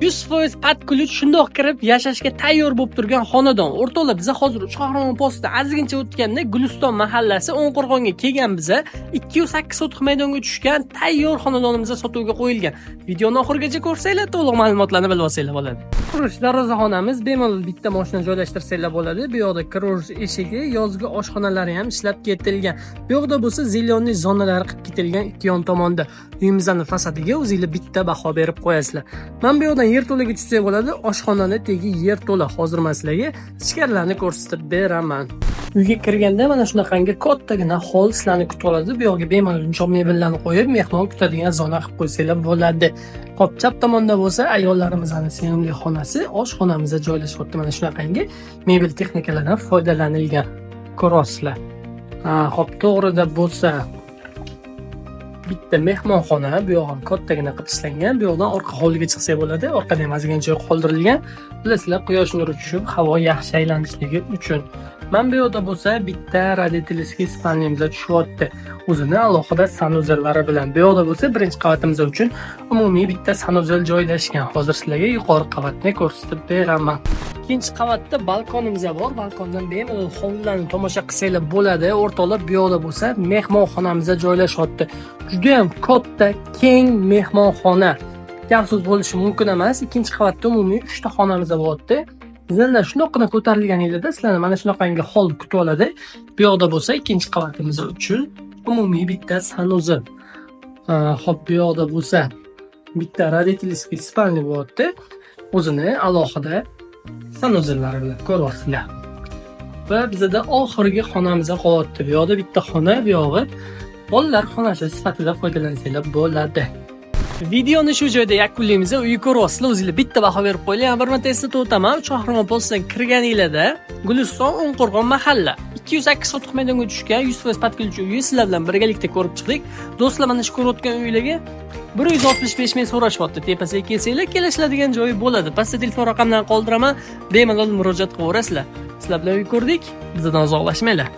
100% pat ключ shundoq kirib yashashga tayyor bo'lib turgan xonadon. O'rtoqlar, biz hozir Shohramon postida ozgincha o'tganda Guliston mahallasi O'nqo'rg'onga kelgan, biza 208 sotix maydonga tushgan tayyor xonadonimizga sotuvga qo'yilgan. Videoni oxirigacha ko'rsanglar, to'liq ma'lumotlarni bilib olsanglar bo'ladi. Qurish darvozaxonamiz bemalol bitta mashina joylashtirsanglar bo'ladi. Bu yoqda kirish eshigi, yozgi oshxonalari ham ishlab ketilgan. Bu yoqda bo'lsa zelyonniy zonalari qilib ketilgan ikki yon tomonda. Uyimizning fasadiga o'zingizlar bitta baho berib qo'yasizlar. Men bu yoqdan yerto'laga tushsak bo'ladi. Oshxonani tegi yerto'la. Hozir men sizlarga ichkarilarni ko'rsatib beraman. Uyga kirganda mana shunaqangi kattagina hol sizlarni kutib oladi. Bu yoqga bemalol yumshoq mebellarni qo'yib, mehmon kutadigan zona qilib qo'ysanglar bo'ladi. Qop chap tomonda bo'lsa ayollarimizning sevimli xonasi, oshxonamizda joylashibdi. Mana shunaqangi mebel texnikalardan foydalanilgan. Ko'rasizlar. Xo'p, to'g'rida bo'lsa bitta mehmonxona, bu yoq ham kattagina qilib ishlangan. Bu yoqdan orqa hovliga chiqsak bo'ladi. Orqada ham ozgina joy qoldirilgan. Bilasizlar, quyosh nuri tushib, havo yaxshi aylanishligi uchun. Men bu yoqda bo'lsa bitta radioteleskop panelimiz tushyapti. O'zini alohida sanuzellari bilan. Bu yoqda bo'lsa birinchi qavatimiz uchun umumiy bitta sanuzel joylashgan. Hozir sizlarga yuqori qavatni ko'rsatib beraman. Ikkinchi qavatda balkonimiz bor. Balkondan bemalol hovlilarni tomosha qilsanglar bo'ladi. O'rtoqlar, bu yoqda bo'lsa mehmonxonamiz joylashyapti. Juda ham katta, keng mehmonxona. Gap so'z bo'lishi mumkin emas. Ikkinchi qavatda umumiy 3 ta xonamiz bo'lyapti. Bizlar shunaqana ko'tarilganinglarda sizlarni mana shunaqangi hol kutib oladi. Bu yoqda bo'lsa ikkinchi qavatimiz uchun umumiy bitta sanuzel. Xo'p, bu yoqda bo'lsa bitta radioteleskop spalni bo'lyapti. O'zini alohida sanuzellari bilan ko'ryapsizlar. Va bizda oxirgi xonamiz qolyapti. Bu yoqda bitta xona, bu yog'i bolalar xonasi sifatida foydalansanglar bo'ladi. Videoni shu joyda yakunlaymiz. Uyni ko'ryapsizlar, o'zingizlar bitta baho berib qo'yinglar. Yana bir marta eslatib o'taman, Shohramon postidan kirganinglarda Guliston O'nqo'rg'on mahalla 208 sotix maydonga tushgan 100% patkulchi uyi sizlar bilan birgalikda ko'rib chiqdik. Do'stlar, mana shu ko'rayotgan uylarga 165 ming so'rashyapti. Tepasiga kelsanglar, kelishiladigan joyi bo'ladi. Pastda telefon raqamlarini qoldiraman, bemalol murojaat qilaverasizlar. Sizlar bilan uy ko'rdik, bizdan uzoqlashmanglar.